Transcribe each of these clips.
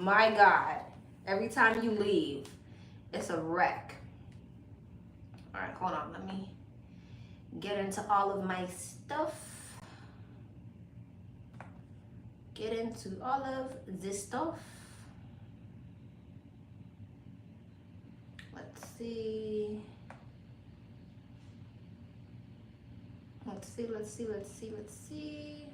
My God, every time you leave, it's a wreck. All right, hold on. Let me get into all of my stuff. Get into all of this stuff. Let's see. Let's see.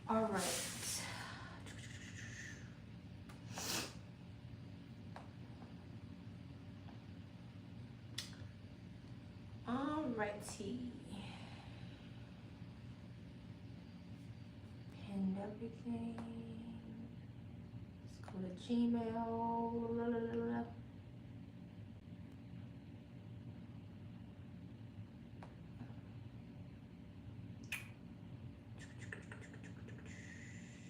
All right. Alrighty. Pinned everything. Let's go to Gmail. La, la, la, la.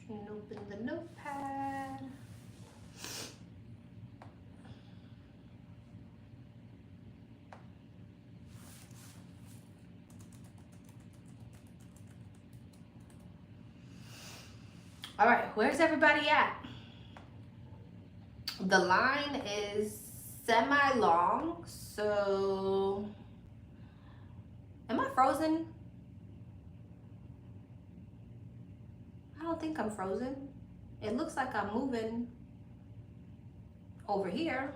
And open the notepad. All right, where's everybody at? The line is semi-long, so am I frozen? I don't think I'm frozen. It looks like I'm moving over here.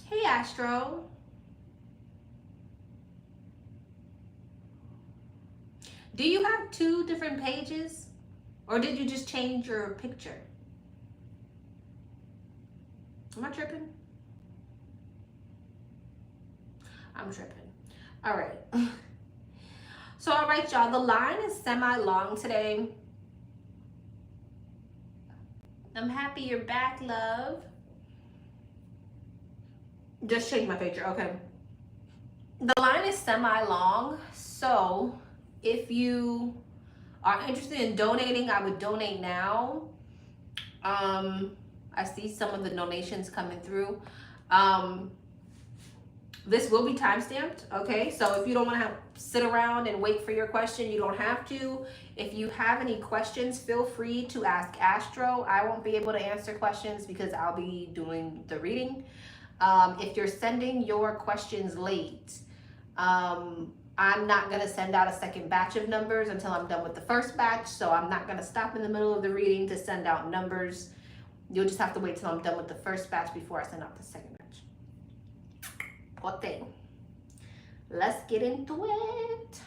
Hey, Astro. Do you have 2 different pages? Or did you just change your picture? Am I tripping? I'm tripping. All right. So, all right, y'all. The line is semi-long today. I'm happy you're back, love. Just change my picture. Okay. The line is semi-long, so if you are interested in donating, I would donate now. I see some of the donations coming through. This will be time-stamped, okay? So if you don't want to sit around and wait for your question, you don't have to. If you have any questions, feel free to ask Astro. I won't be able to answer questions because I'll be doing the reading. If you're sending your questions late, I'm not going to send out a second batch of numbers until I'm done with the first batch. So I'm not going to stop in the middle of the reading to send out numbers. You'll just have to wait till I'm done with the first batch before I send out the second batch. Okay. Let's get into it.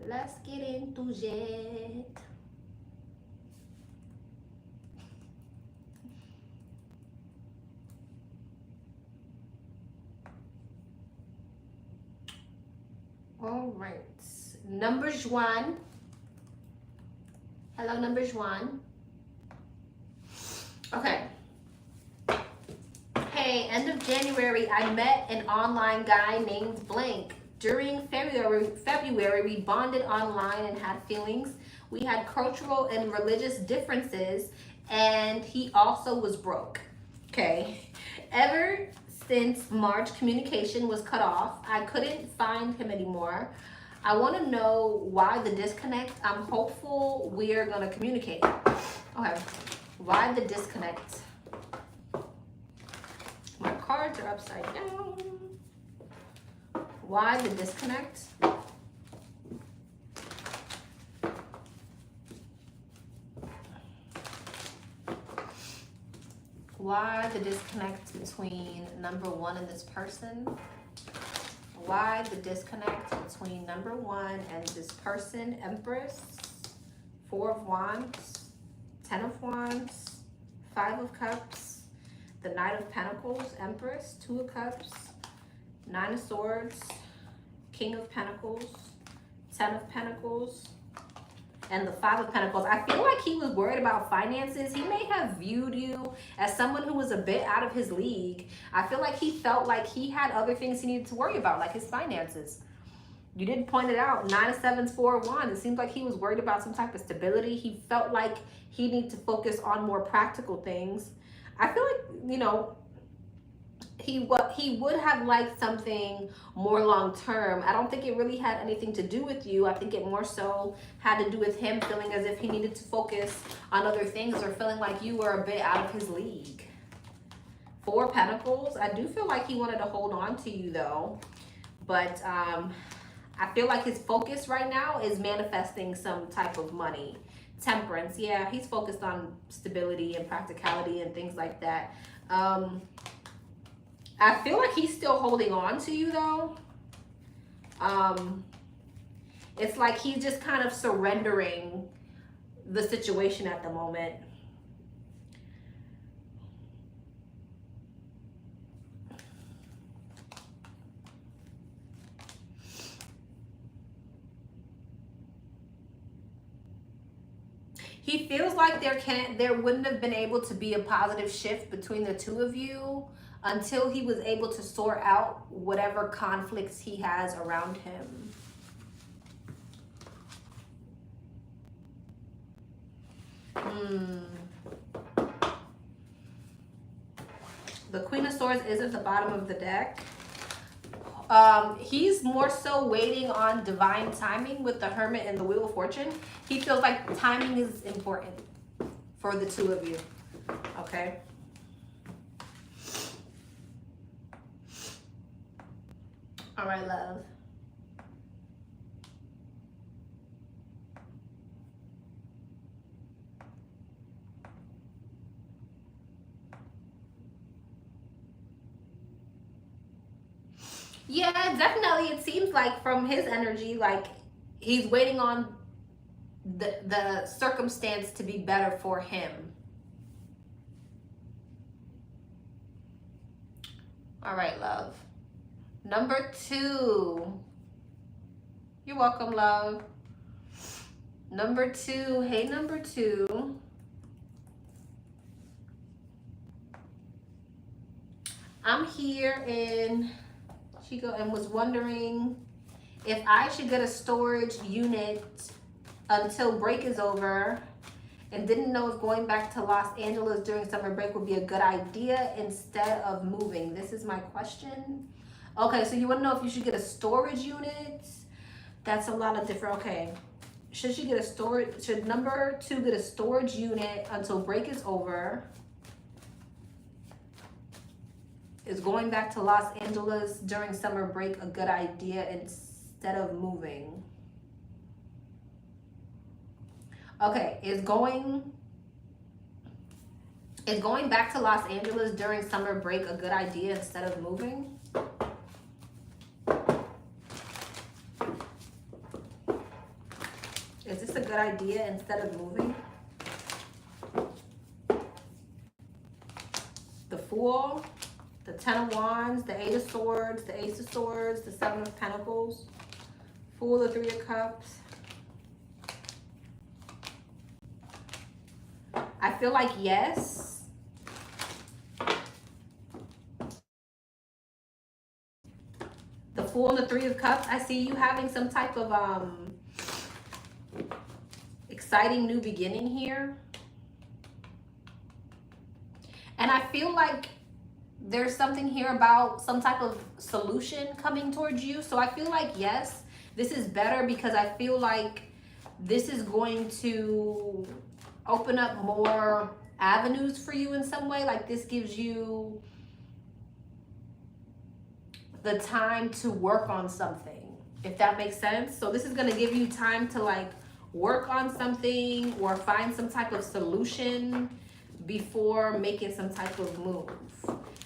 Let's get into it. All right, numbers 1. Hello, numbers 1. Okay. Hey, end of January, I met an online guy named Blank. During February, we bonded online and had feelings. We had cultural and religious differences, and he also was broke. Okay. Ever since March, communication was cut off. I couldn't find him anymore. I want to know why the disconnect. I'm hopeful we are going to communicate. Okay. Why the disconnect? My cards are upside down. Why the disconnect? Why the disconnect between number 1 and this person? Why the disconnect between number 1 and this person? Empress, 4 of Wands, 10 of Wands, 5 of Cups, the Knight of Pentacles, Empress, 2 of Cups, 9 of Swords, King of Pentacles, 10 of Pentacles, and the 5 of Pentacles. I feel like he was worried about finances. He may have viewed you as someone who was a bit out of his league. I feel like he felt like he had other things he needed to worry about, like his finances. You did point it out. 9 of 7s, 4 of Wands. It seems like he was worried about some type of stability. He felt like he needed to focus on more practical things. I feel like, you know, he would have liked something more long term. I don't think it really had anything to do with you. I think it more so had to do with him feeling as if he needed to focus on other things, or feeling like you were a bit out of his league. 4 of Pentacles. I do feel like he wanted to hold on to you though, but I feel like his focus right now is manifesting some type of money. Temperance. Yeah, he's focused on stability and practicality and things like that. I feel like he's still holding on to you though. It's like he's just kind of surrendering the situation at the moment. He feels like there wouldn't have been able to be a positive shift between the two of you until he was able to sort out whatever conflicts he has around him. The Queen of Swords is at the bottom of the deck. He's more so waiting on divine timing with the Hermit and the Wheel of Fortune. He feels like timing is important for the two of you. Okay. All right, love. Yeah, definitely. It seems like from his energy, like he's waiting on the circumstance to be better for him. All right, love. Number 2. You're welcome, love. Number 2. Hey, number 2. I'm here in Chico and was wondering if I should get a storage unit until break is over, and didn't know if going back to Los Angeles during summer break would be a good idea instead of moving. This is my question. Okay, so you want to know if you should get a storage unit? That's a lot of different. Okay, should she get a storage? Should number 2 get a storage unit until break is over? Is going back to Los Angeles during summer break a good idea instead of moving? Okay, is going back to Los Angeles during summer break a good idea instead of moving? Is this a good idea instead of moving? The Fool, the 10 of Wands, the 8 of Swords, the Ace of Swords, the 7 of Pentacles, Fool, the 3 of Cups. I feel like yes. The Fool and the 3 of Cups. I see you having some type of exciting new beginning here. And I feel like there's something here about some type of solution coming towards you. So I feel like yes, this is better because I feel like this is going to open up more avenues for you in some way. Like this gives you the time to work on something, if that makes sense. So this is going to give you time to like work on something or find some type of solution before making some type of move,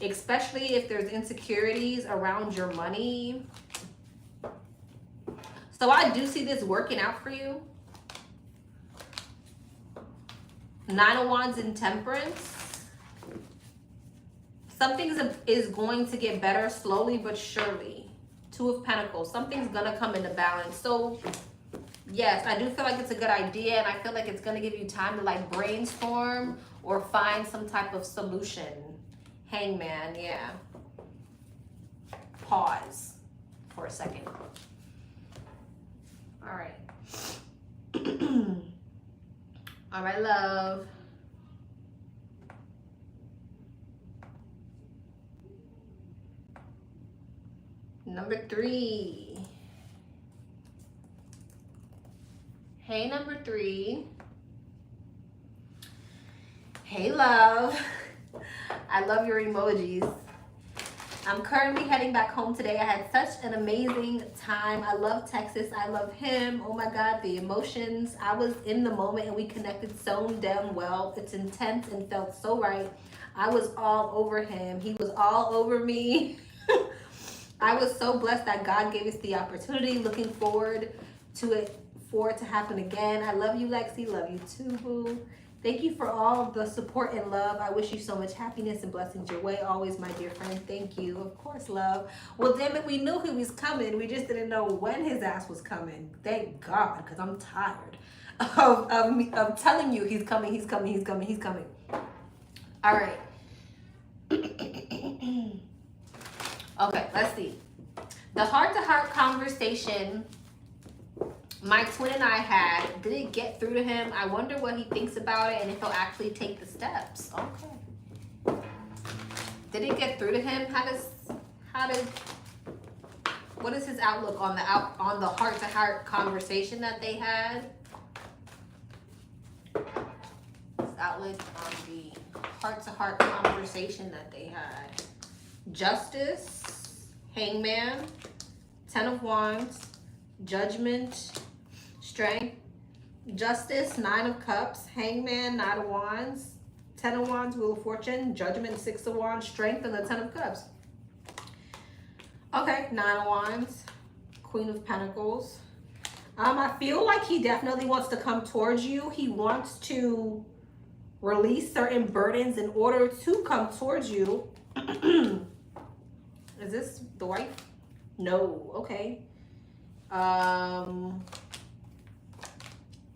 especially if there's insecurities around your money. So I do see this working out for you. 9 of Wands in Temperance. Something is going to get better slowly but surely. 2 of Pentacles. Something's going to come into balance. So yes, I do feel like it's a good idea, and I feel like it's going to give you time to like brainstorm or find some type of solution. Hangman, yeah. Pause for a second. All right. All right, love. Number 3. Hey, number 3. Hey, love. I love your emojis. I'm currently heading back home today. I had such an amazing time. I love Texas. I love him. Oh my God, the emotions. I was in the moment and we connected so damn well. It's intense and felt so right. I was all over him. He was all over me. I was so blessed that God gave us the opportunity. Looking forward to it, for it to happen again. I love you, Lexi. Love you too, boo. Thank you for all the support and love. I wish you so much happiness and blessings your way. Always, my dear friend. Thank you. Of course, love. Well, damn it, we knew he was coming. We just didn't know when his ass was coming. Thank God, because I'm tired of telling you he's coming, he's coming, he's coming, he's coming. All right. Okay, let's see. The heart-to-heart conversation my twin and I had, did it get through to him? I wonder what he thinks about it and if he'll actually take the steps. Okay. Did it get through to him? What is his outlook on the heart-to-heart conversation that they had? His outlook on the heart-to-heart conversation that they had. Justice, Hangman, 10 of Wands, Judgment, Strength, Justice, 9 of Cups, Hangman, 9 of Wands, 10 of Wands, Wheel of Fortune, Judgment, 6 of Wands, Strength, and the 10 of Cups. Okay, 9 of Wands, Queen of Pentacles. I feel like he definitely wants to come towards you. He wants to release certain burdens in order to come towards you. Is this the wife? No. Okay.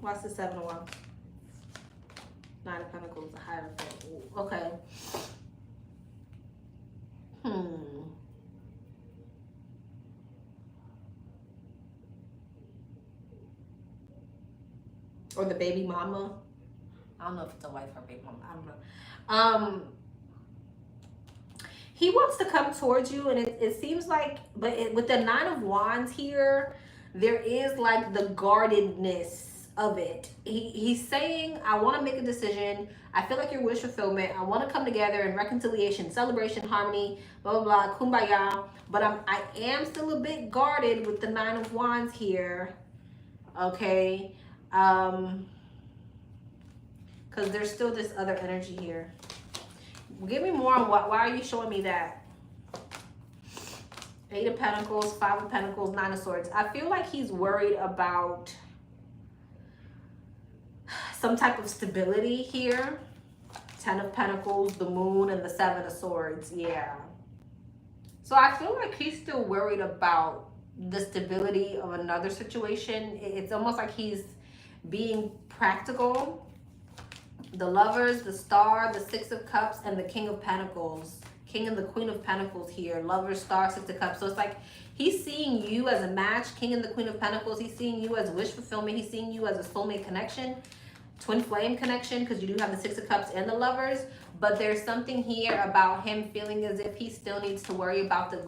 What's the 7 of Wands? 9 of Pentacles, the Hierophant. Ooh, okay. Or the baby mama. I don't know if it's a wife or baby mama. I don't know. He wants to come towards you, and it seems like, but with the 9 of Wands here, there is like the guardedness of it. He's saying, I want to make a decision. I feel like your wish fulfillment. I want to come together in reconciliation, celebration, harmony, blah, blah, blah, kumbaya. But I am still a bit guarded with the 9 of Wands here. Okay. Because there's still this other energy here. Give me more on why are you showing me that? 8 of Pentacles, 5 of Pentacles, 9 of Swords. I feel like he's worried about some type of stability here. 10 of Pentacles, the Moon, and the 7 of Swords. Yeah. So I feel like he's still worried about the stability of another situation. It's almost like he's being practical. The Lovers, the Star, the 6 of Cups, and the King of Pentacles. King and the Queen of Pentacles here. Lovers, Star, 6 of Cups. So it's like he's seeing you as a match. King and the Queen of Pentacles. He's seeing you as wish fulfillment. He's seeing you as a soulmate connection. Twin flame connection, because you do have the 6 of Cups and the Lovers. But there's something here about him feeling as if he still needs to worry about the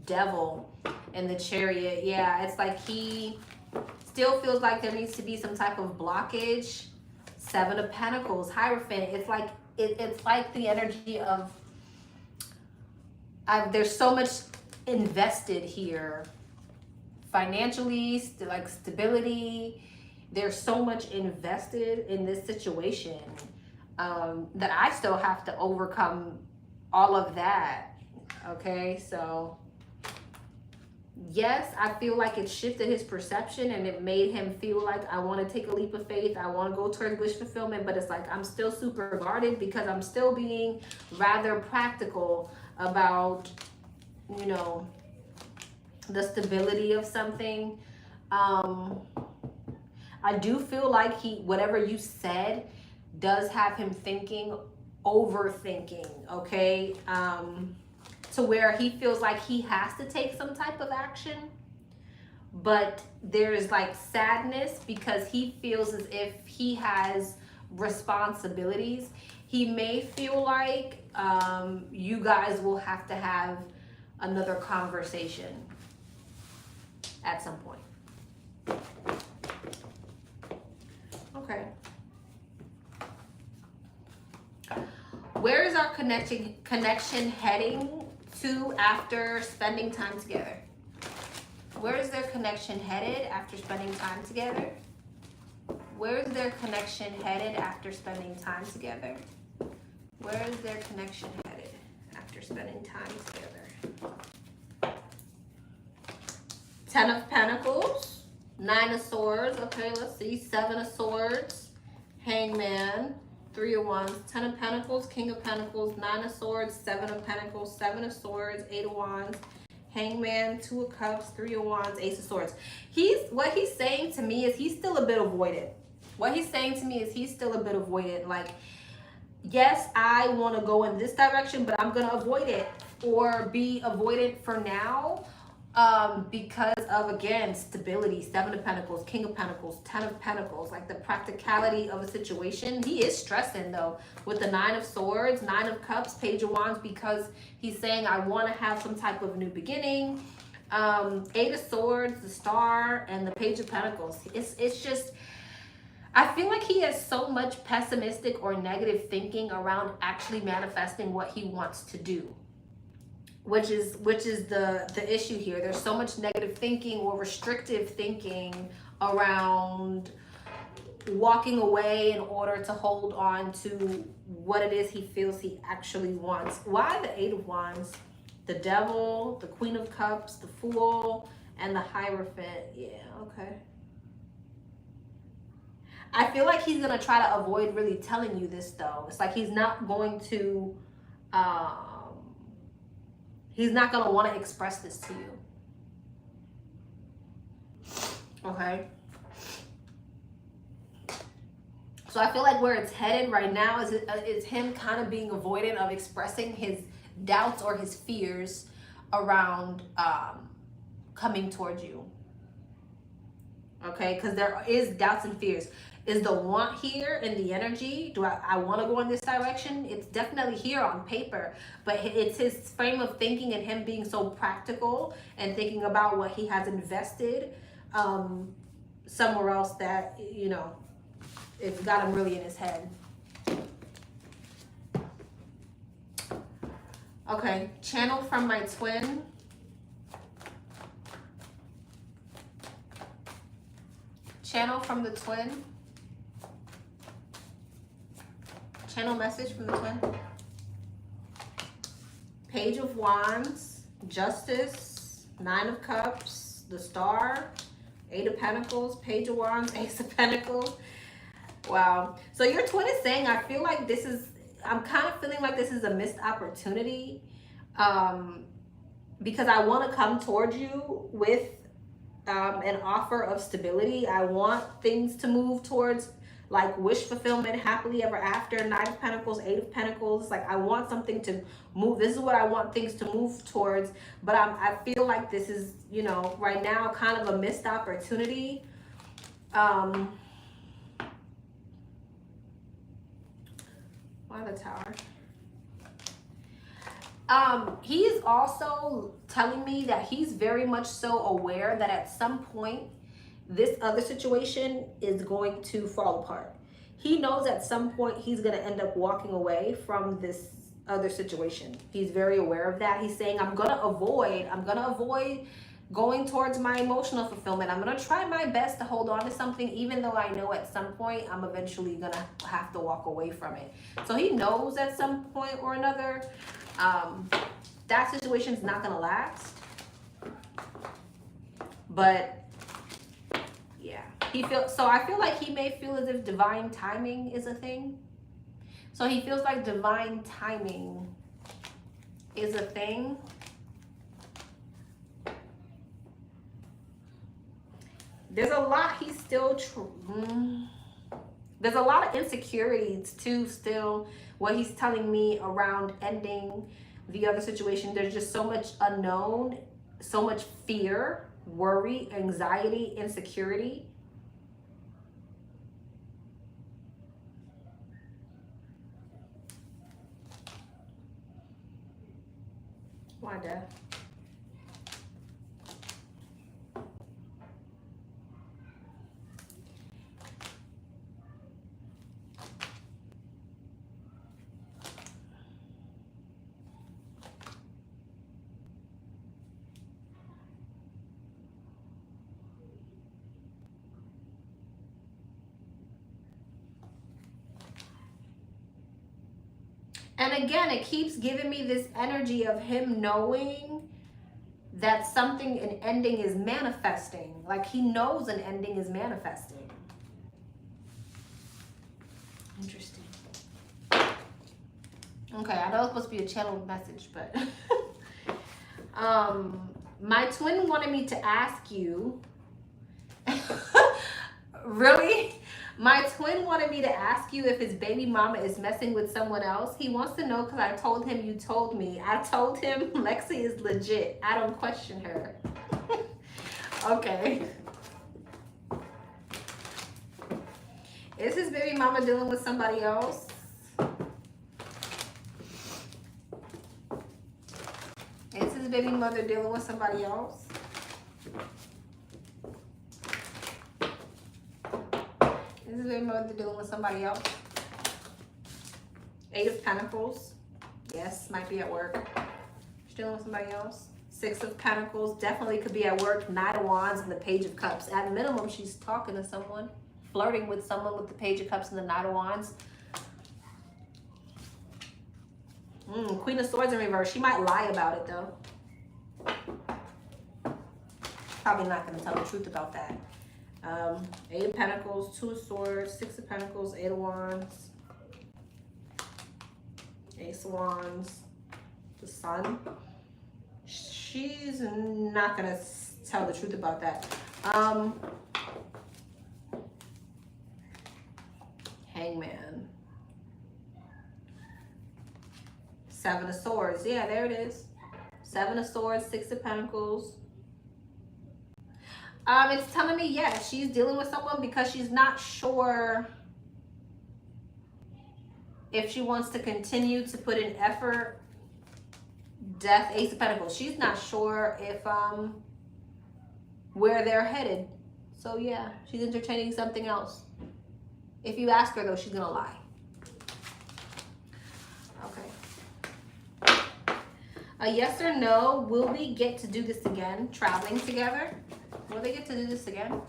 Devil and the Chariot. Yeah, it's like he still feels like there needs to be some type of blockage. 7 of Pentacles, Hierophant. It's like it's like the energy of there's so much invested here financially, like stability. There's so much invested in this situation that I still have to overcome all of that. Okay, so yes, I feel like it shifted his perception and it made him feel like I want to take a leap of faith. I want to go towards wish fulfillment, but it's like I'm still super guarded because I'm still being rather practical about, you know, the stability of something. I do feel like whatever you said does have him thinking, overthinking, okay? To where he feels like he has to take some type of action. but there's like sadness because he feels as if he has responsibilities. He may feel like you guys will have to have another conversation at some point. Okay. Where is our connection heading to after spending time together? Where is their connection headed after spending time together? Where is their connection headed after spending time together? Where is their connection headed after spending time together? 10 of Pentacles, 9 of Swords. Okay, let's see. 7 of Swords, Hangman, 3 of Wands, 10 of Pentacles, King of Pentacles, 9 of Swords, 7 of Pentacles, 7 of Swords, 8 of Wands, Hangman, 2 of Cups, 3 of Wands, Ace of Swords. What he's saying to me is he's still a bit avoidant. What he's saying to me is he's still a bit avoidant. Like, yes, I want to go in this direction, but I'm going to avoid it or be avoidant for now. Because of, again, stability. 7 of Pentacles, King of Pentacles, 10 of Pentacles, like the practicality of a situation. He is stressing though with the 9 of Swords, 9 of Cups, Page of Wands, because he's saying I want to have some type of new beginning. 8 of Swords, the Star, and the Page of Pentacles. It's just, I feel like he has so much pessimistic or negative thinking around actually manifesting what he wants to do. Which is the issue here. There's so much negative thinking or restrictive thinking around walking away in order to hold on to what it is he feels he actually wants. Why the 8 of Wands? The Devil, the Queen of Cups, the Fool, and the Hierophant. Yeah, okay. I feel like he's gonna try to avoid really telling you this though. It's like he's not going to he's not going to want to express this to you. Okay. So I feel like where it's headed right now is him kind of being avoidant of expressing his doubts or his fears around coming towards you. Okay, because there is doubts and fears. Is the want here in the energy? Do I want to go in this direction? It's definitely here on paper, but it's his frame of thinking and him being so practical and thinking about what he has invested somewhere else that, you know, it's got him really in his head. Okay, channel from my twin. Channel from the twin. Channel message from the twin. Page of Wands, Justice, 9 of Cups, the Star, 8 of Pentacles, Page of Wands, Ace of Pentacles. Wow. So your twin is saying, I feel like this is, I'm kind of feeling like this is a missed opportunity because I want to come towards you with an offer of stability. I want things to move towards like wish fulfillment, happily ever after, 9 of Pentacles, 8 of Pentacles. Like I want something to move. This is what I want things to move towards. But I feel like this is, you know, right now kind of a missed opportunity. Why the Tower? He is also telling me that he's very much so aware that at some point this other situation is going to fall apart. He knows at some point he's going to end up walking away from this other situation. He's very aware of that. He's saying, I'm going to avoid going towards my emotional fulfillment. I'm going to try my best to hold on to something, even though I know at some point I'm eventually going to have to walk away from it. So he knows at some point or another that situation's not going to last. But yeah, I feel like he may feel as if divine timing is a thing. So he feels like divine timing is a thing. There's a lot he's still there's a lot of insecurities too still, what he's telling me around ending the other situation. There's just so much unknown, so much fear worry, anxiety, insecurity. Wanda. And again, it keeps giving me this energy of him knowing that something, an ending is manifesting. Like he knows an ending is manifesting. Interesting. Okay, I know it's supposed to be a channeled message, but my twin wanted me to ask you. Really? My twin wanted me to ask you if his baby mama is messing with someone else. He wants to know because I told him you told me. I told him Lexi is legit. I don't question her. Okay. Is his baby mama dealing with somebody else? Is his baby mother dealing with somebody else? Is his baby mother dealing with somebody else? 8 of Pentacles. Yes, might be at work. She's dealing with somebody else. 6 of Pentacles. Definitely could be at work. 9 of Wands and the Page of Cups. At minimum, she's talking to someone. Flirting with someone with the Page of Cups and the 9 of Wands. Queen of Swords in reverse. She might lie about it, though. Probably not going to tell the truth about that. 8 of Pentacles, 2 of Swords, 6 of Pentacles, 8 of Wands, Ace of Wands, the Sun. She's not going to tell the truth about that. Hangman. 7 of Swords. Yeah, there it is. 7 of Swords, 6 of Pentacles. It's telling me, yeah, she's dealing with someone because she's not sure if she wants to continue to put in effort. Death, Ace of Pentacles. She's not sure if where they're headed. So yeah, she's entertaining something else. If you ask her though, she's gonna lie. Okay. Yes or no, will we get to do this again? Traveling together? Will they get to do this again?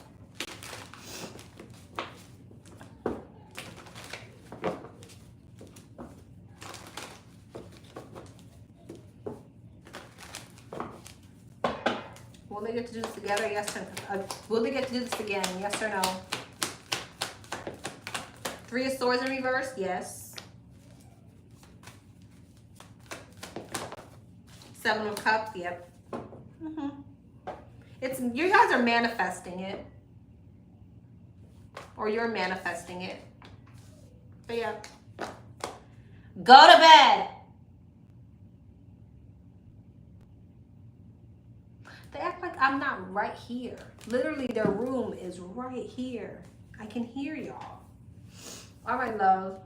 Will they get to do this together? Yes or no? Will they get to do this again? Yes or no? 3 of Swords in reverse? Yes. 7 of Cups? Yep. It's, you guys are manifesting it. Or you're manifesting it. But yeah. Go to bed. They act like I'm not right here. Literally, their room is right here. I can hear y'all. All right, love.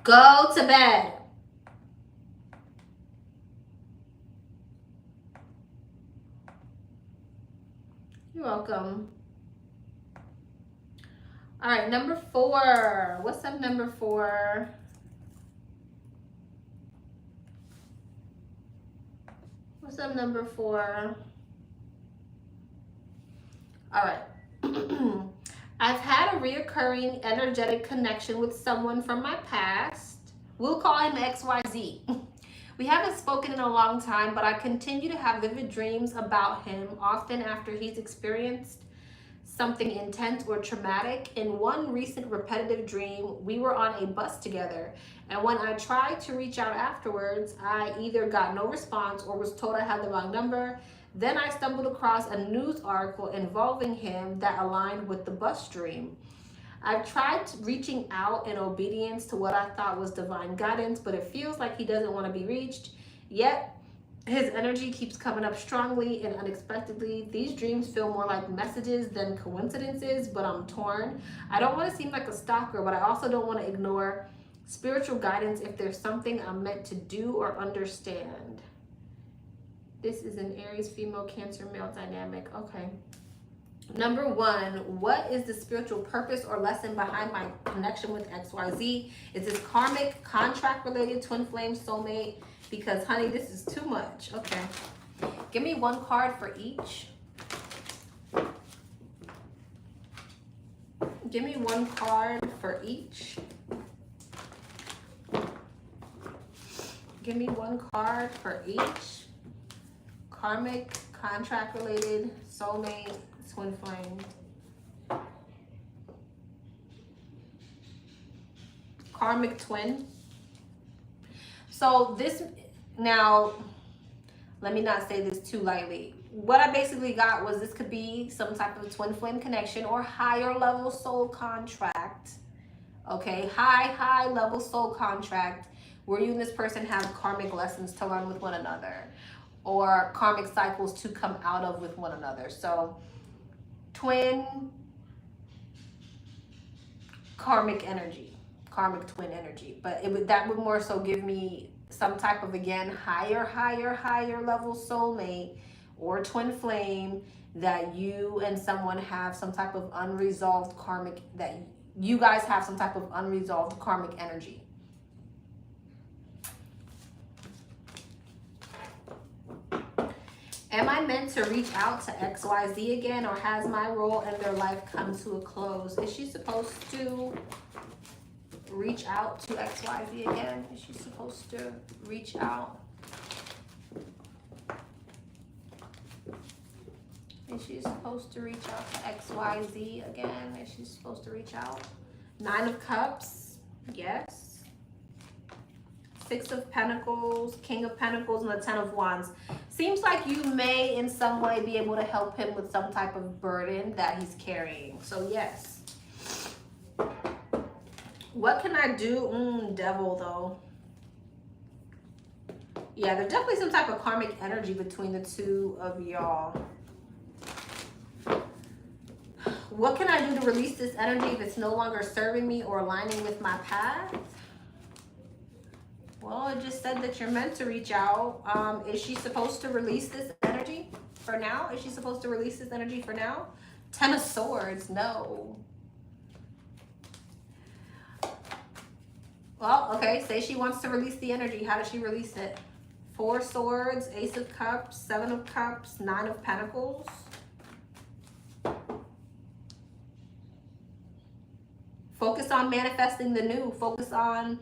Go to bed. You're welcome. All right, number 4. What's up, number 4? What's up, number 4? All right. I've had a reoccurring energetic connection with someone from my past. We'll call him XYZ. We haven't spoken in a long time, but I continue to have vivid dreams about him, often after he's experienced something intense or traumatic. In one recent repetitive dream, we were on a bus together, and when I tried to reach out afterwards, I either got no response or was told I had the wrong number. Then I stumbled across a news article involving him that aligned with the bus dream. I've tried reaching out in obedience to what I thought was divine guidance, but it feels like he doesn't want to be reached. Yet, His energy keeps coming up strongly and unexpectedly. These dreams feel more like messages than coincidences, but I'm torn. I don't want to seem like a stalker, but I also don't want to ignore spiritual guidance if there's something I'm meant to do or understand. This is an Aries female, Cancer male dynamic. Okay. Number 1, what is the spiritual purpose or lesson behind my connection with XYZ? Is this karmic, contract related, twin flame, soulmate? Because honey, this is too much. Okay. Give me one card for each. Give me one card for each. Give me one card for each. Karmic, contract related, soulmate, twin flame. Karmic twin. So this, now, let me not say this too lightly. What I basically got was this could be some type of twin flame connection or higher level soul contract. Okay, high level soul contract where you and this person have karmic lessons to learn with one another or karmic cycles to come out of with one another. So twin karmic energy, karmic twin energy, but that would more so give me some type of, again, higher level soulmate or twin flame that you and someone have some type of unresolved karmic, that you guys have some type of unresolved karmic energy. Am I meant to reach out to XYZ again, or has my role in their life come to a close? Is she supposed to reach out to XYZ again? Is she supposed to reach out? Is she supposed to reach out to XYZ again? Is she supposed to reach out? 9 of Cups, yes. 6 of Pentacles, King of Pentacles, and the 10 of Wands. Seems like you may in some way be able to help him with some type of burden that he's carrying. So yes. What can I do? Devil though. Yeah, there's definitely some type of karmic energy between the two of y'all. What can I do to release this energy if it's no longer serving me or aligning with my path? Well, it just said that you're meant to reach out. Is she supposed to release this energy for now? Is she supposed to release this energy for now? 10 of Swords, no. Well, okay, say she wants to release the energy. How does she release it? 4 Swords, Ace of Cups, 7 of Cups, 9 of Pentacles. Focus on manifesting the new. Focus on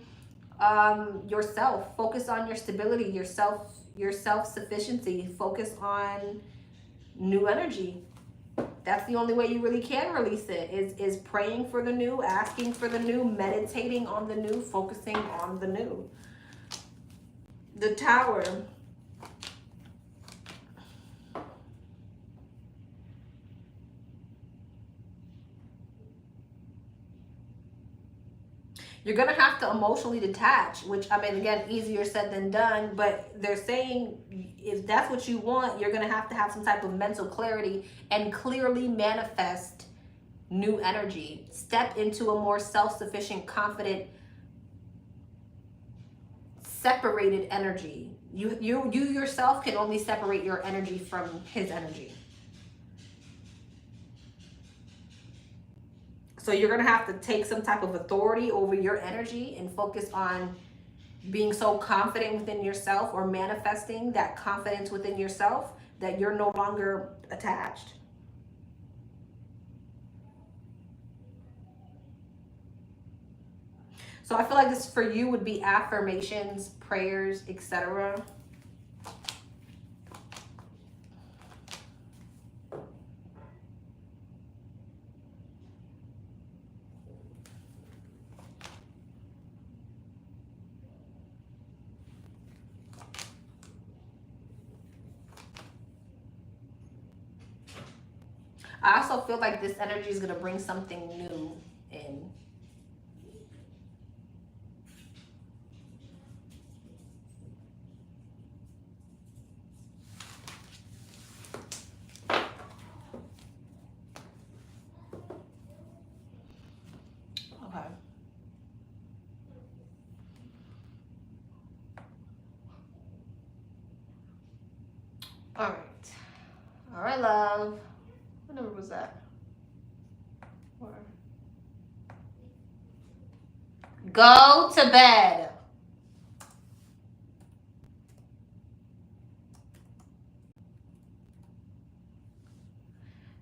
yourself. Focus on your stability, your self-sufficiency. Focus on new energy. That's the only way you really can release it, is praying for the new, asking for the new, meditating on the new, focusing on the new. The Tower. You're going to have to emotionally detach, which, I mean, again, easier said than done, but they're saying if that's what you want, you're going to have some type of mental clarity and clearly manifest new energy. Step into a more self-sufficient, confident, separated energy. You yourself can only separate your energy from his energy. So you're going to have to take some type of authority over your energy and focus on being so confident within yourself, or manifesting that confidence within yourself that you're no longer attached. So I feel like this for you would be affirmations, prayers, etc. I also feel like this energy is going to bring something new in. All right. All right, love. What number was that? 4. Go to bed.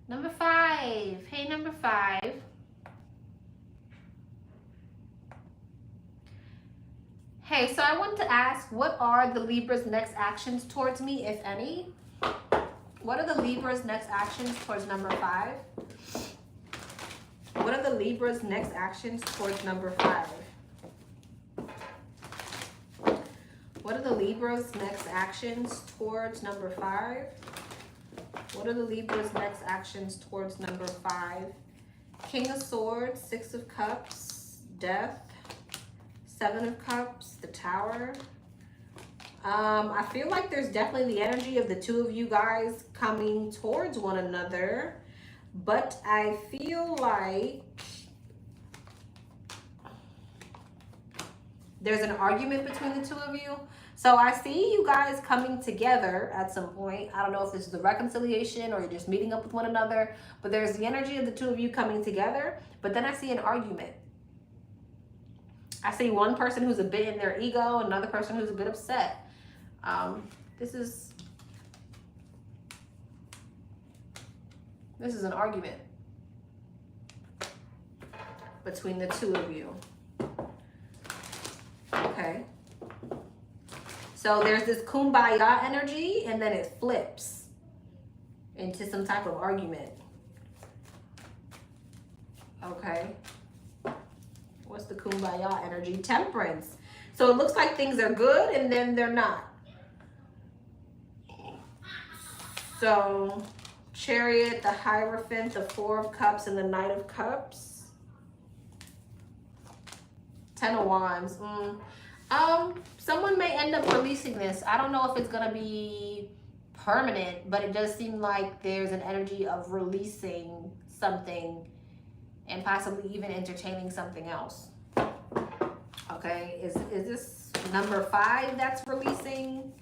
Number 5. Hey, number 5. Hey, so I want to ask, what are the Libra's next actions towards me, if any? What are the Libra's next actions towards number 5? What are the Libra's next actions towards number 5? What are the Libra's next actions towards number 5? What are the Libra's next actions towards number 5? King of Swords, 6 of Cups, Death, 7 of Cups, the Tower. I feel like there's definitely the energy of the two of you guys coming towards one another, but I feel like there's an argument between the two of you. So I see you guys coming together at some point. I don't know if this is a reconciliation or you're just meeting up with one another, but there's the energy of the two of you coming together, but then I see an argument. I see one person who's a bit in their ego, another person who's a bit upset. This is an argument between the two of you. Okay. So there's this kumbaya energy, and then it flips into some type of argument. Okay. What's the kumbaya energy? Temperance. So it looks like things are good, and then they're not. So Chariot, the Hierophant, the 4 of Cups, and the Knight of Cups. 10 of Wands. Someone may end up releasing this. I don't know if it's going to be permanent, but it does seem like there's an energy of releasing something and possibly even entertaining something else. Okay, is this number 5 that's releasing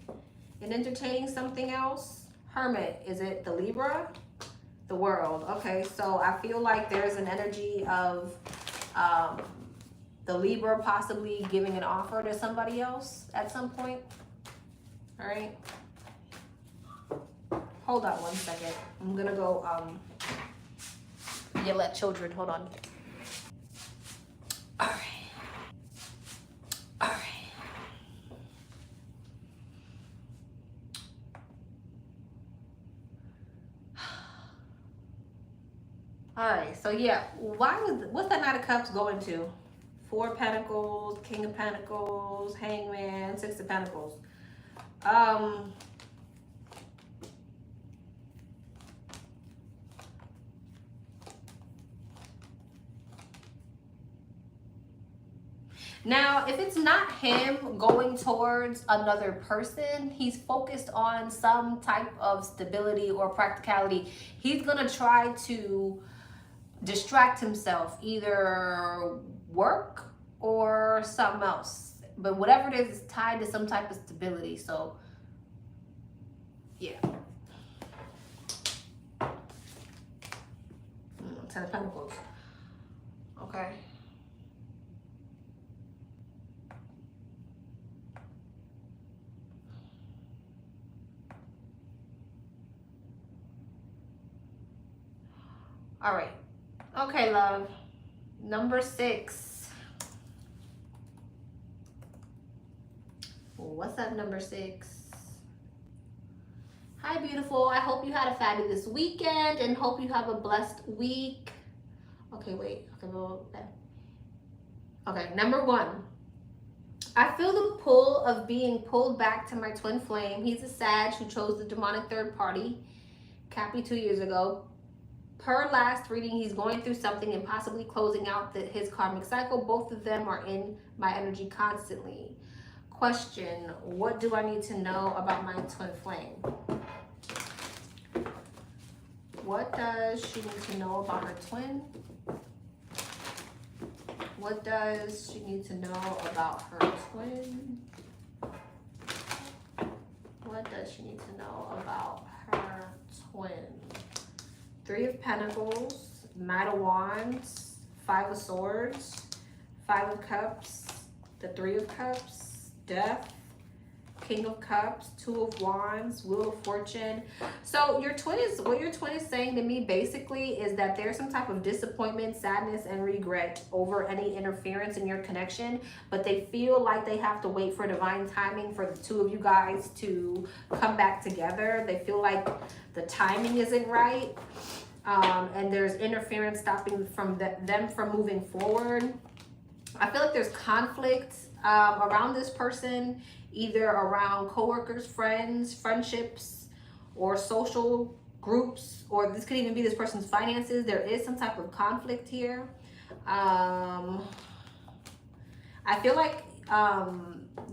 and entertaining something else? Hermit, is it the Libra? The World. Okay, so I feel like there's an energy of the Libra possibly giving an offer to somebody else at some point. All right. Hold on one second. I'm gonna go yell at children. Hold on. All right. All right. All right. So yeah, what's that Knight of Cups going to? 4 of Pentacles, King of Pentacles, Hangman, 6 of Pentacles. Now, if it's not him going towards another person, he's focused on some type of stability or practicality. He's gonna try to distract himself, either work or something else, but whatever it is tied to some type of stability. So yeah. 10 of Pentacles. Okay. All right. Okay, love. Number 6. What's up, number 6? Hi, beautiful. I hope you had a fabulous weekend and hope you have a blessed week. Okay, wait. Okay, number 1. I feel the pull of being pulled back to my twin flame. He's a Sag who chose the demonic third party, Cappy, 2 years ago. Per last reading, he's going through something and possibly closing out his karmic cycle. Both of them are in my energy constantly. Question, what do I need to know about my twin flame? What does she need to know about her twin? What does she need to know about her twin? What does she need to know about her twin? Three of Pentacles, Knight of Wands, Five of Swords, Five of Cups, the Three of Cups, Death, King of Cups, Two of Wands, Wheel of Fortune. So your twin is, what your twin is saying to me basically is that there's some type of disappointment, sadness, and regret over any interference in your connection, but they feel like they have to wait for divine timing for the two of you guys to come back together. They feel like the timing isn't right, and there's interference stopping from them from moving forward. I feel like there's conflict around this person, either around coworkers, friends, friendships, or social groups, or this could even be this person's finances. There is some type of conflict here. I feel like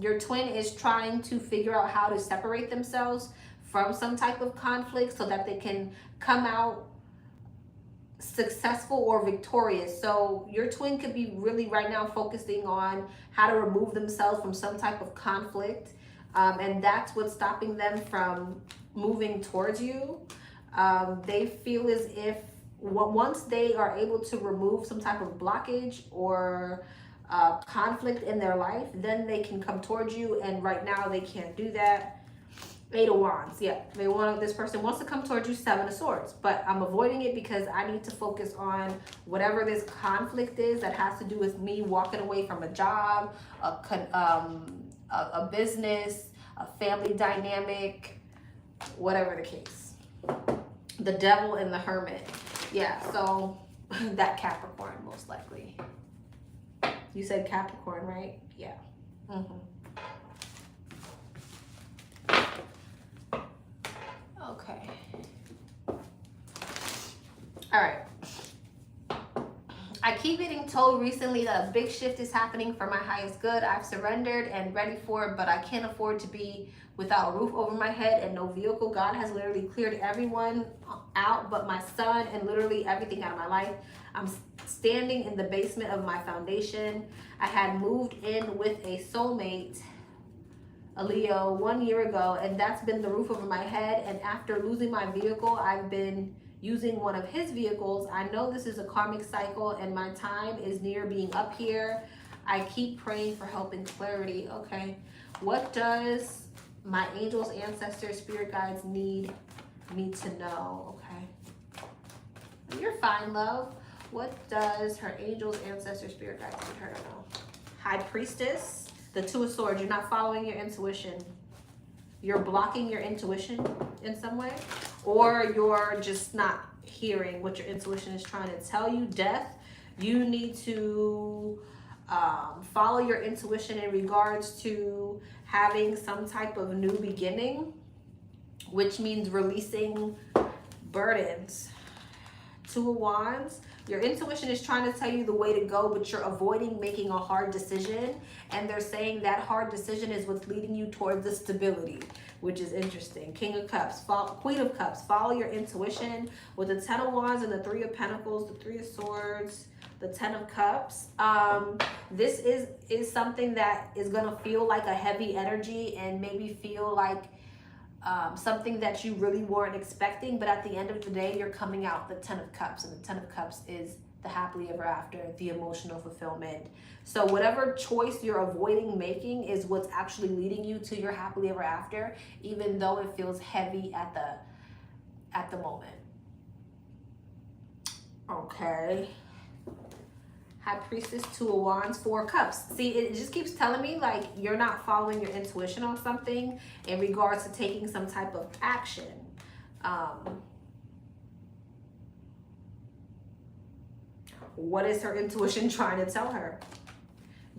your twin is trying to figure out how to separate themselves from some type of conflict so that they can come out successful or victorious. So your twin could be really right now focusing on how to remove themselves from some type of conflict, and that's what's stopping them from moving towards you. They feel as if once they are able to remove some type of blockage or conflict in their life, then they can come towards you, and right now they can't do that. Eight of Wands, yeah, this person wants to come towards you. Seven of Swords, but I'm avoiding it because I need to focus on whatever this conflict is that has to do with me walking away from a job, a business, a family dynamic, whatever the case. The Devil and the Hermit, yeah, so that Capricorn most likely. You said Capricorn, right? Yeah. Okay. All right. I keep getting told recently that a big shift is happening for my highest good. I've surrendered and ready for it, but I can't afford to be without a roof over my head and no vehicle. God has literally cleared everyone out but my son, and literally everything out of my life. I'm standing in the basement of my foundation. I had moved in with a soulmate, a Leo, 1 year ago, and that's been the roof over my head. And after losing my vehicle, I've been using one of his vehicles. I know this is a karmic cycle and my time is near being up here. I keep praying for help and clarity. Okay, what does my angels, ancestors, spirit guides need me to know? Okay, you're fine, love. What does her angels, ancestors, spirit guides need her to know? High Priestess, the Two of Swords. You're not following your intuition. You're blocking your intuition in some way, or you're just not hearing what your intuition is trying to tell you. Death. You need to follow your intuition in regards to having some type of new beginning, which means releasing burdens. Two of Wands. Your intuition is trying to tell you the way to go, but you're avoiding making a hard decision. And they're saying that hard decision is what's leading you towards the stability, which is interesting. King of Cups, Queen of Cups. Follow your intuition with the Ten of Wands and the Three of Pentacles, the Three of Swords, the Ten of Cups. This is something that is going to feel like a heavy energy and maybe feel like something that you really weren't expecting, but at the end of the day, you're coming out the Ten of Cups, and the Ten of Cups is the happily ever after, the emotional fulfillment. So whatever choice you're avoiding making is what's actually leading you to your happily ever after, even though it feels heavy at the moment. Okay. High Priestess, Two of Wands, Four of Cups. See, it just keeps telling me like you're not following your intuition on something in regards to taking some type of action. What is her intuition trying to tell her?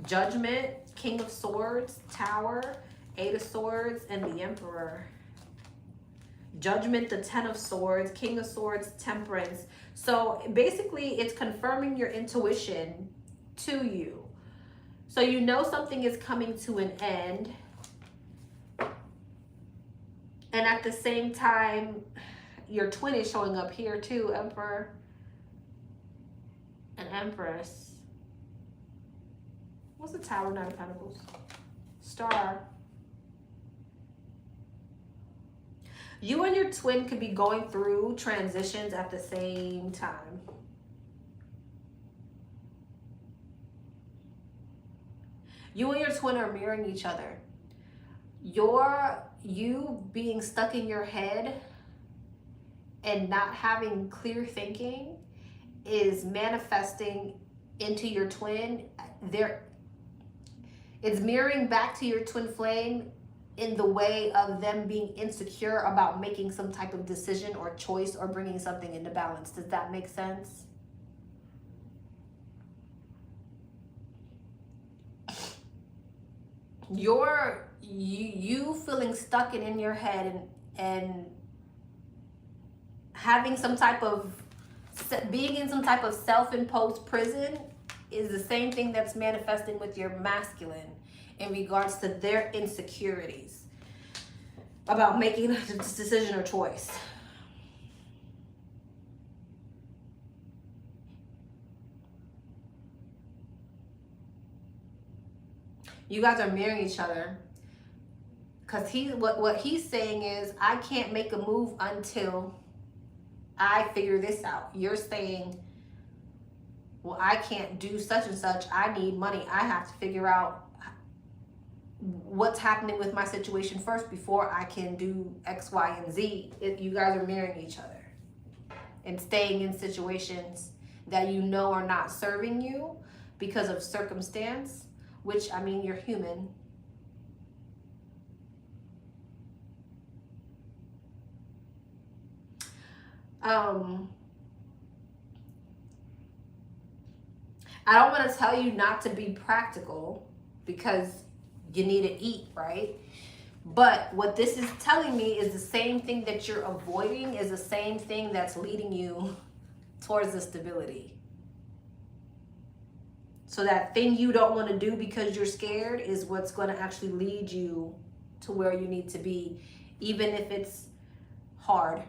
Judgment, King of Swords, Tower, Eight of Swords, and the Emperor. Judgment, the Ten of Swords, King of Swords, Temperance. So basically it's confirming your intuition to you. So you know something is coming to an end. And at the same time, your twin is showing up here too, Emperor and Empress. What's the Tower, Nine of Pentacles? Star. You and your twin could be going through transitions at the same time. You and your twin are mirroring each other. You being stuck in your head and not having clear thinking is manifesting into your twin. It's mirroring back to your twin flame in the way of them being insecure about making some type of decision or choice or bringing something into balance. Does that make sense? You feeling stuck in your head and having some type of, being in some type of self-imposed prison is the same thing that's manifesting with your masculine in regards to their insecurities about making a decision or choice. You guys are mirroring each other, because what he's saying is, I can't make a move until I figure this out. You're saying, well, I can't do such and such. I need money. I have to figure out what's happening with my situation first before I can do X, Y, and Z. If you guys are mirroring each other and staying in situations that you know are not serving you because of circumstance, which, I mean, you're human. I don't want to tell you not to be practical because you need to eat, right? But what this is telling me is the same thing that you're avoiding is the same thing that's leading you towards the stability. So that thing you don't want to do because you're scared is what's going to actually lead you to where you need to be, even if it's hard.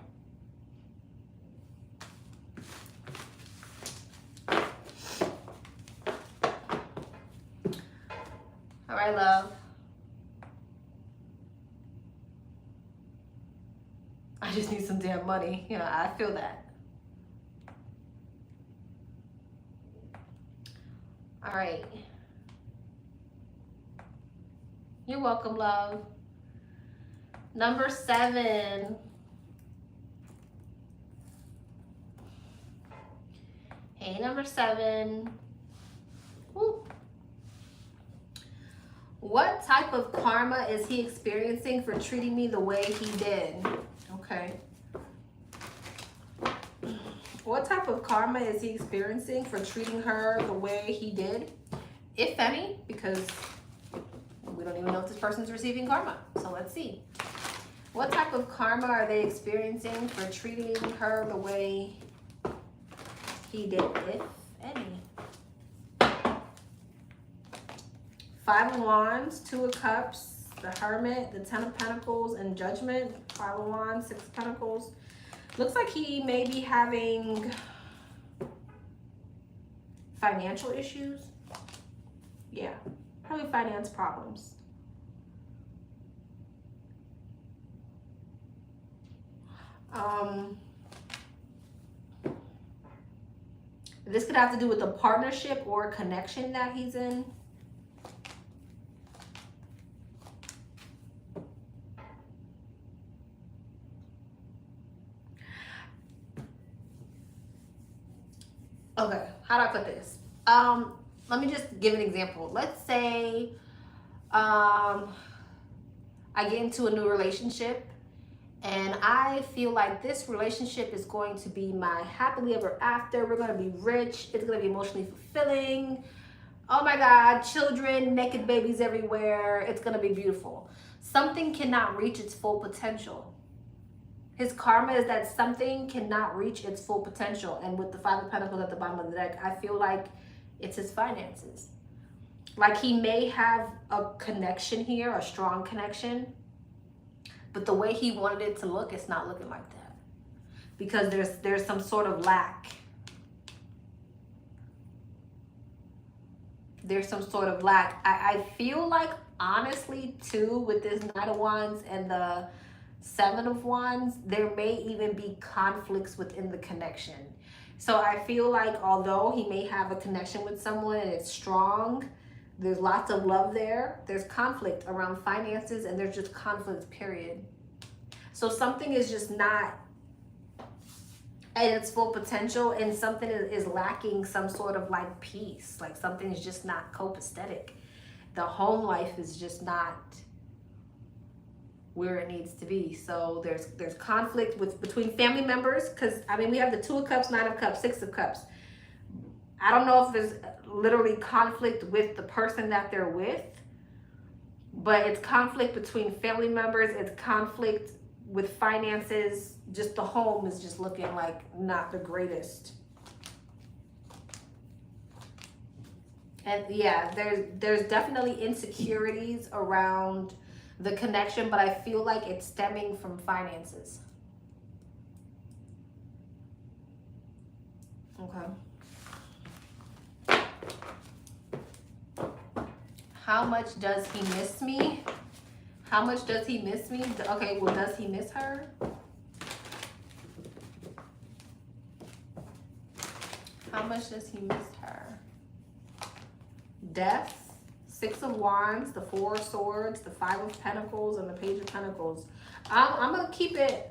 All right, love. I just need some damn money. You know, I feel that. All right. You're welcome, love. Number 7. Hey, number 7. Woo. What type of karma is he experiencing for treating me the way he did? Okay. What type of karma is he experiencing for treating her the way he did? If any, because we don't even know if this person's receiving karma. So let's see. What type of karma are they experiencing for treating her the way he did, if any? 5 of Wands, 2 of Cups, the Hermit, the 10 of Pentacles, and Judgment. 5 of Wands, 6 of Pentacles. Looks like he may be having financial issues. Yeah, having finance problems. This could have to do with a partnership or a connection that he's in. Okay, how do I put this? Let me just give an example. Let's say I get into a new relationship and I feel like this relationship is going to be my happily ever after. We're going to be rich. It's going to be emotionally fulfilling. Oh my God, children, naked babies everywhere. It's going to be beautiful. Something cannot reach its full potential. His karma is that something cannot reach its full potential. And with the 5 of Pentacles at the bottom of the deck, I feel like it's his finances. Like he may have a connection here, a strong connection, but the way he wanted it to look, it's not looking like that. Because there's some sort of lack. There's some sort of lack. I feel like, honestly, too, with this Knight of Wands and the Seven of Wands, there may even be conflicts within the connection. So I feel like although he may have a connection with someone and it's strong, there's lots of love there, there's conflict around finances, and there's just conflict, period. So something is just not at its full potential, and something is lacking some sort of like peace. Like something is just not copacetic. The home life is just not where it needs to be. So there's conflict between family members, because I mean we have the Two of Cups, Nine of Cups, Six of Cups. I don't know if there's literally conflict with the person that they're with, but it's conflict between family members, it's conflict with finances. Just the home is just looking like not the greatest. And yeah, there's definitely insecurities around the connection, but I feel like it's stemming from finances. Okay. How much does he miss me? How much does he miss me? Okay, well, does he miss her? How much does he miss her? Death, Six of Wands, the Four of Swords, the Five of Pentacles, and the Page of Pentacles. I'm going to keep it.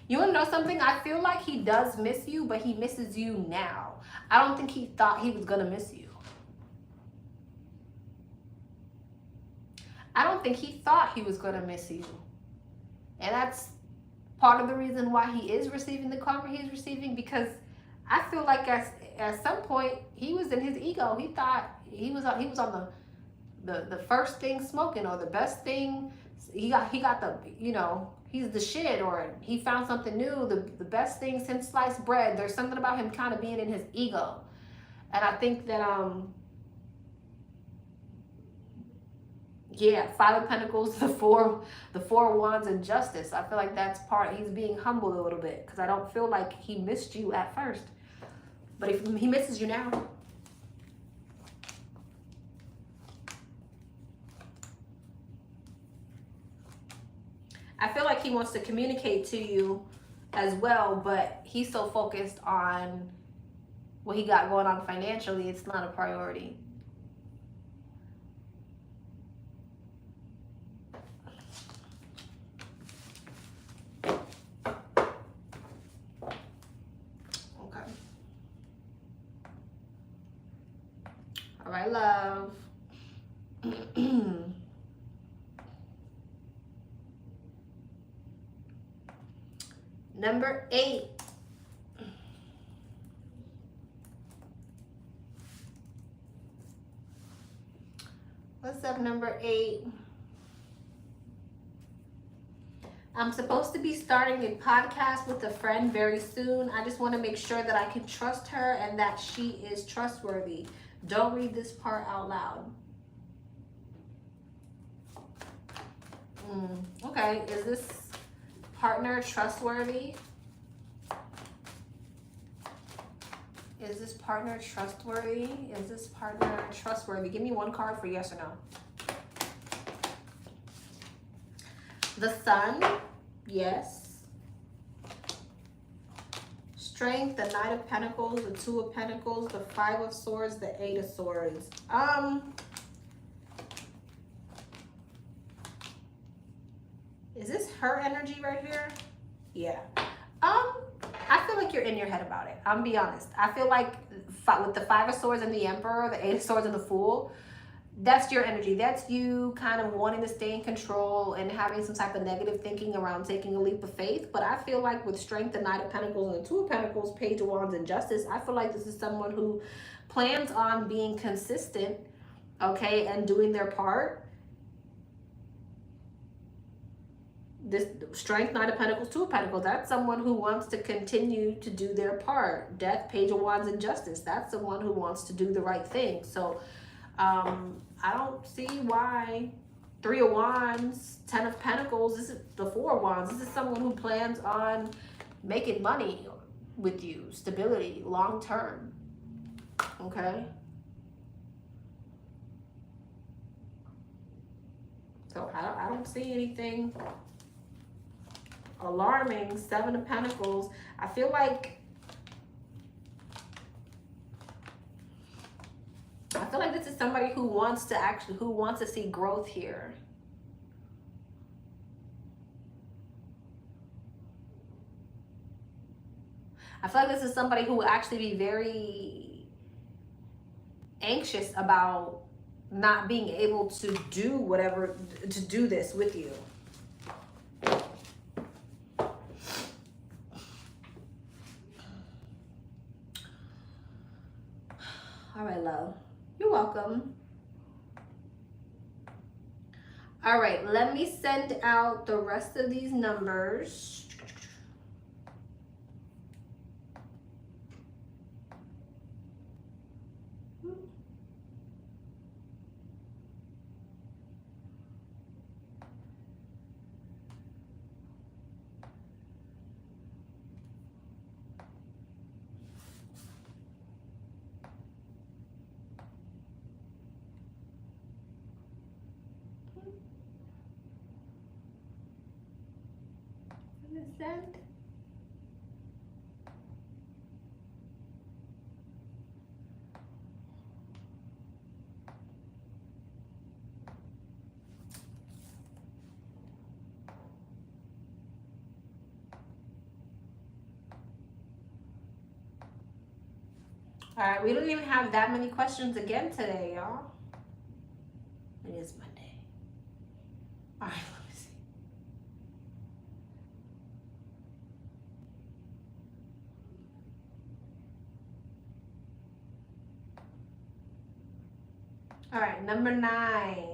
You want to know something? I feel like he does miss you, but he misses you now. I don't think he thought he was going to miss you. I don't think he thought he was going to miss you. And that's part of the reason why he is receiving the karma he's receiving, because I feel like at some point he was in his ego. He thought he was on the first thing smoking, or the best thing. He got the, you know, he's the shit, or he found something new, the best thing since sliced bread. There's something about him kind of being in his ego. And I think that, yeah, Five of Pentacles, the Four of Wands, and Justice. I feel like that's he's being humbled a little bit, because I don't feel like he missed you at first. But if he misses you now. I feel like he wants to communicate to you as well, but he's so focused on what he got going on financially, it's not a priority. Okay. All right, love. Number 8. What's up, number 8? I'm supposed to be starting a podcast with a friend very soon. I just want to make sure that I can trust her and that she is trustworthy. Don't read this part out loud. Okay, is this partner trustworthy? Is this partner trustworthy? Is this partner trustworthy? Give me one card for yes or no. The Sun, yes. Strength, the Knight of Pentacles, the Two of Pentacles, the Five of Swords, the Eight of Swords. Is this her energy right here? Yeah. I feel like you're in your head about it. I'm gonna be honest. I feel like with the Five of Swords and the Emperor, the Eight of Swords and the Fool, that's your energy. That's you kind of wanting to stay in control and having some type of negative thinking around taking a leap of faith. But I feel like with Strength, the Knight of Pentacles, and the Two of Pentacles, Page of Wands, and Justice, I feel like this is someone who plans on being consistent, okay, and doing their part. This Strength, Knight of Pentacles, Two of Pentacles, that's someone who wants to continue to do their part. Death, Page of Wands, and Justice, that's someone who wants to do the right thing. So I don't see why. 3 of Wands, 10 of Pentacles, this is the 4 of Wands. This is someone who plans on making money with you, stability, long term. Okay? So I don't see anything alarming. 7 of Pentacles. I feel like this is somebody who wants to see growth here. I feel like this is somebody who will actually be very anxious about not being able to do this with you. All right, love. You're welcome. All right, let me send out the rest of these numbers. Send. All right, we don't even have that many questions again today, y'all. It is Monday. All right, let me see. All right, number 9.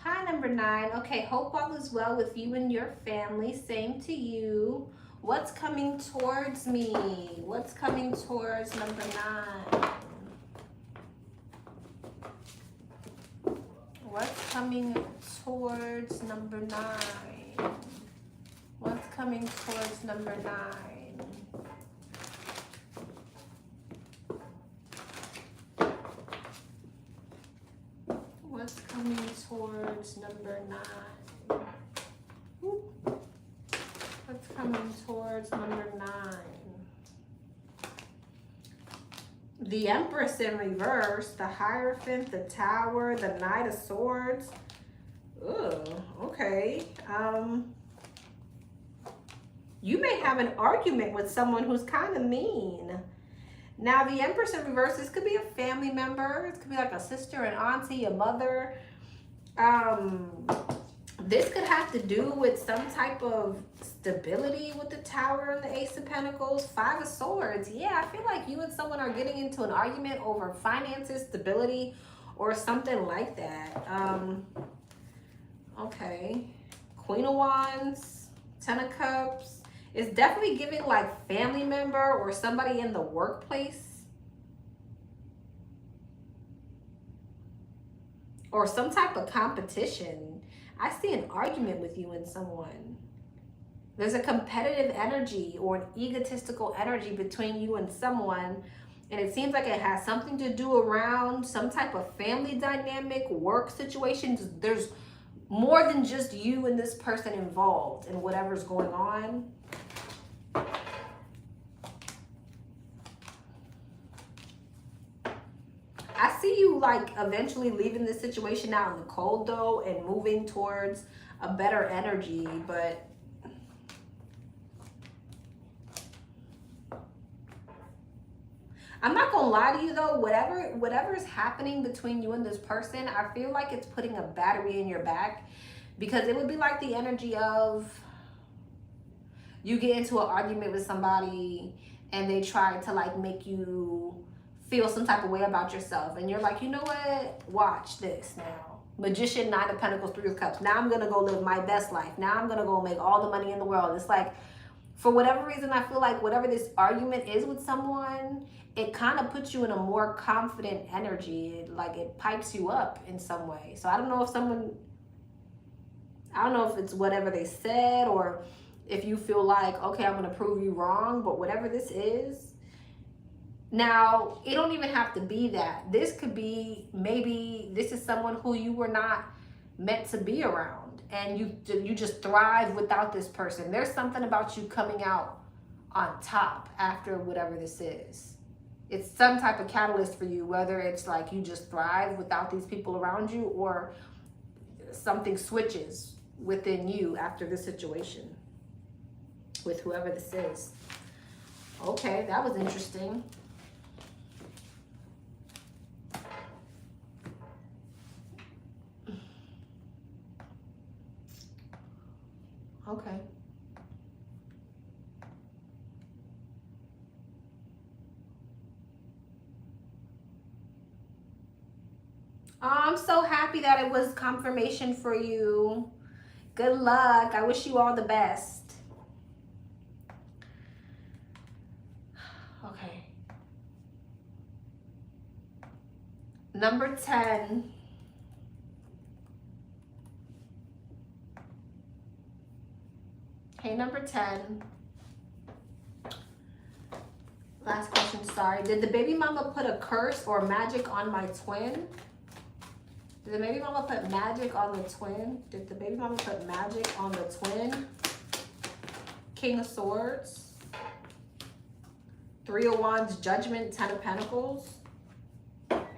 Hi, number 9. Okay, hope all is well with you and your family. Same to you. What's coming towards me? What's coming towards number 9? What's coming towards number 9? What's coming towards number 9? What's coming towards number 9? What's coming towards number 9? The Empress in reverse, the Hierophant, the Tower, the Knight of Swords. Ugh, okay. You may have an argument with someone who's kind of mean. Now, the Empress in reverse, this could be a family member. It could be like a sister, an auntie, a mother. This could have to do with some type of stability with the Tower and the Ace of Pentacles. 5 of Swords. Yeah, I feel like you and someone are getting into an argument over finances, stability, or something like that. Okay. Queen of Wands, 10 of Cups. It's definitely giving like family member or somebody in the workplace. Or some type of competition. I see an argument with you and someone. There's a competitive energy or an egotistical energy between you and someone. And it seems like it has something to do around some type of family dynamic, work situations. There's more than just you and this person involved in whatever's going on. I see you like eventually leaving this situation out in the cold though and moving towards a better energy, but I'm not gonna lie to you though, whatever is happening between you and this person, I feel like it's putting a battery in your back Because it would be like the energy of you get into an argument with somebody and they try to like make you feel some type of way about yourself. And you're like, you know what? Watch this now. Magician, Nine of Pentacles, Three of Cups. Now I'm going to go live my best life. Now I'm going to go make all the money in the world. It's like, for whatever reason, I feel like whatever this argument is with someone, it kind of puts you in a more confident energy. It pipes you up in some way. So I don't know if it's whatever they said, or if you feel like, okay, I'm going to prove you wrong, but whatever this is. Now, it don't even have to be that. This could be, maybe this is someone who you were not meant to be around, and you just thrive without this person. There's something about you coming out on top after whatever this is. It's some type of catalyst for you, whether it's like you just thrive without these people around you, or something switches within you after this situation with whoever this is. Okay, that was interesting. Okay. I'm so happy that it was confirmation for you. Good luck. I wish you all the best. Okay. Number 10. Hey, number 10. Last question, sorry. Did the baby mama put a curse or magic on my twin? Did the baby mama put magic on the twin? Did the baby mama put magic on the twin? King of Swords. Three of Wands, Judgment, Ten of Pentacles.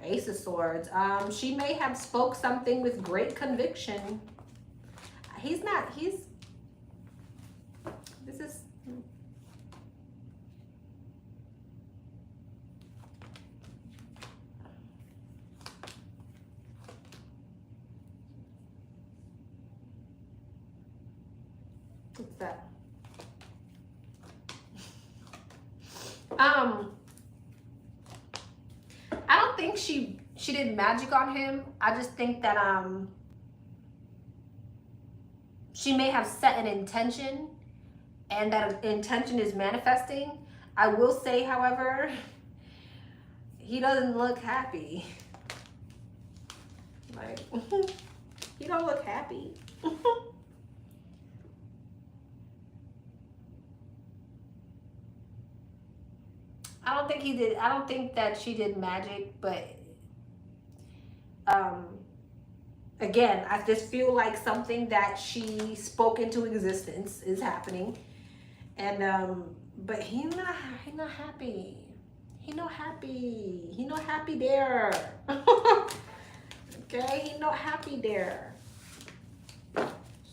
Ace of Swords. She may have spoke something with great conviction. This is... What's that? I don't think she did magic on him. I just think that she may have set an intention, and that intention is manifesting. I will say, however, he doesn't look happy. Like, he don't look happy. I don't think he did. I don't think that she did magic, but again, I just feel like something that she spoke into existence is happening, and but he's not happy. He not happy. He not happy there. Okay, he not happy there.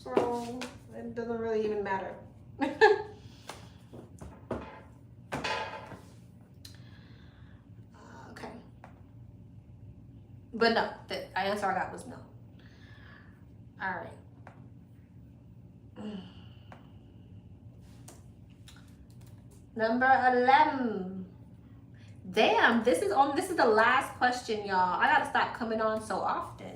So it doesn't really even matter. But no, the answer I got was no. All right. Number 11. Damn, this is the last question, y'all. I gotta stop coming on so often,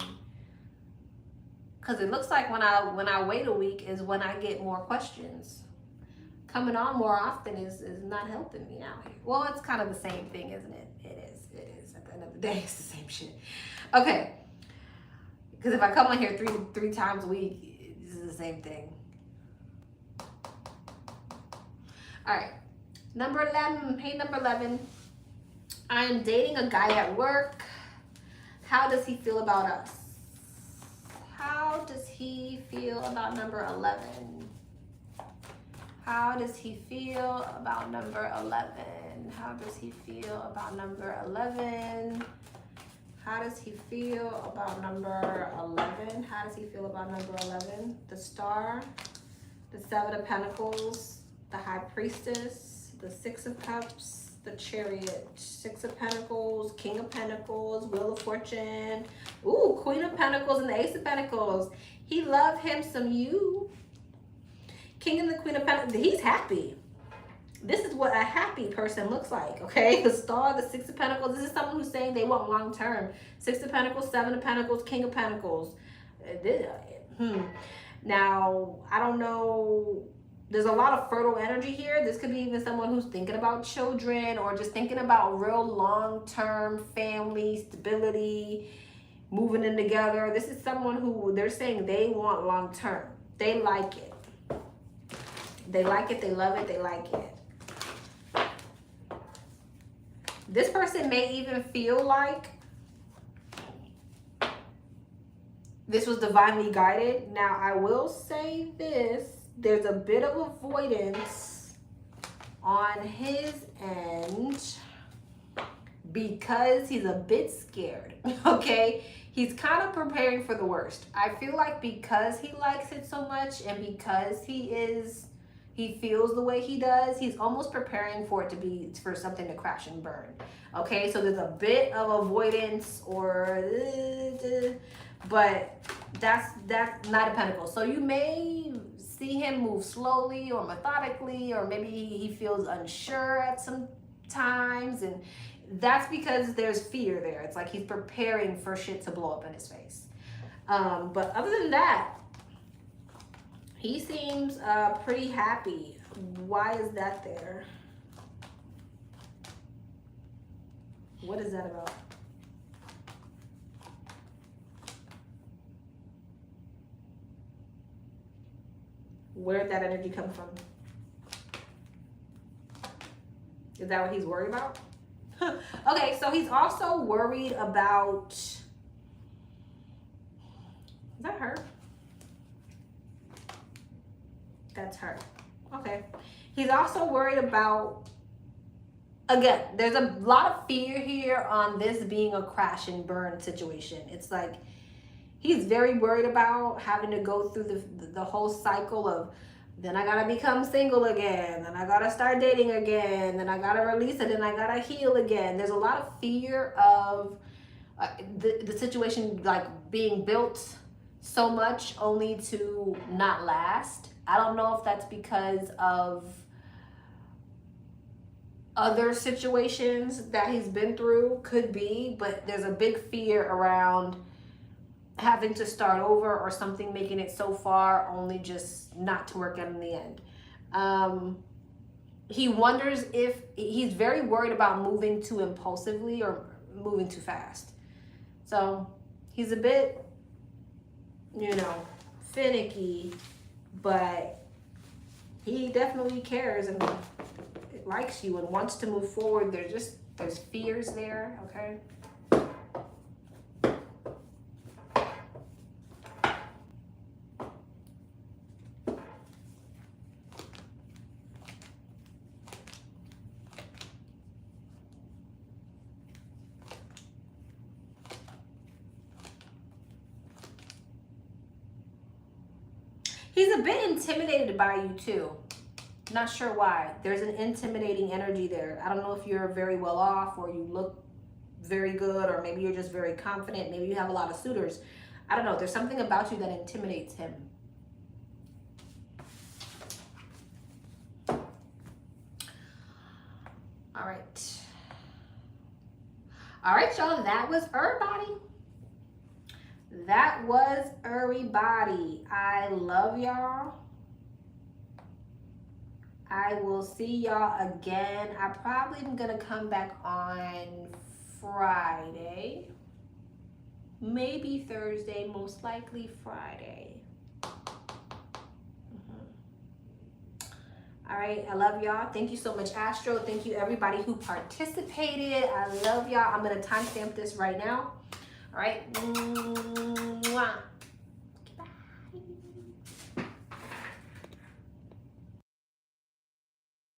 cause it looks like when I wait a week is when I get more questions. Coming on more often is not helping me out here. Well, it's kind of the same thing, isn't it? It is. At the end of the day, it's the same shit. Okay. Because if I come on here three times a week, this is the same thing. All right. Number 11. Hey, number 11. I am dating a guy at work. How does he feel about us? How does he feel about number 11? How does he feel about number 11? How does he feel about number 11? How does he feel about number 11? How does he feel about number 11? The Star, the Seven of Pentacles, the High Priestess, the Six of Cups, the Chariot, Six of Pentacles, King of Pentacles, Wheel of Fortune, ooh, Queen of Pentacles, and the Ace of Pentacles. He loved him some you. King and the Queen of Pentacles, he's happy. This is what a happy person looks like, okay? The Star, the Six of Pentacles. This is someone who's saying they want long term. Six of Pentacles, Seven of Pentacles, King of Pentacles. Now, I don't know. There's a lot of fertile energy here. This could be even someone who's thinking about children or just thinking about real long-term family, stability, moving in together. This is someone who they're saying they want long-term. They like it. They like it. They love it. They like it. This person may even feel like this was divinely guided. Now, I will say this. There's a bit of avoidance on his end because he's a bit scared, okay? He's kind of preparing for the worst. I feel like because he likes it so much and because he feels the way he does, he's almost preparing for it to be, for something to crash and burn, okay? So there's a bit of avoidance but that's Knight of Pentacles. So you may see him move slowly or methodically, or maybe he feels unsure at some times, and that's because there's fear there. It's like he's preparing for shit to blow up in his face. But other than that, he seems pretty happy. Why is that there? What is that about? Where did that energy come from? Is that what he's worried about? Okay, so he's also worried about... Is that her? That's her. Okay. He's also worried about... Again, there's a lot of fear here on this being a crash and burn situation. It's like... He's very worried about having to go through the whole cycle of, then I gotta become single again, then I gotta start dating again, then I gotta release it, then I gotta heal again. There's a lot of fear of the situation like being built so much only to not last. I don't know if that's because of other situations that he's been through, could be, but there's a big fear around having to start over or something making it so far only just not to work out in the end. He wonders if he's very worried about moving too impulsively or moving too fast. So he's a bit, you know, finicky, but he definitely cares and likes you and wants to move forward. There's fears there, okay? He's a bit intimidated by you too. Not sure why. There's an intimidating energy there. I don't know if you're very well off or you look very good, or maybe you're just very confident. Maybe you have a lot of suitors. I don't know. There's something about you that intimidates him. All right. All right, y'all. That was everybody. That was everybody. I love y'all. I will see y'all again. I probably am going to come back on Friday. Maybe Thursday, most likely Friday. All right, I love y'all. Thank you so much, Astro. Thank you, everybody who participated. I love y'all. I'm going to timestamp this right now. All right. Mwah.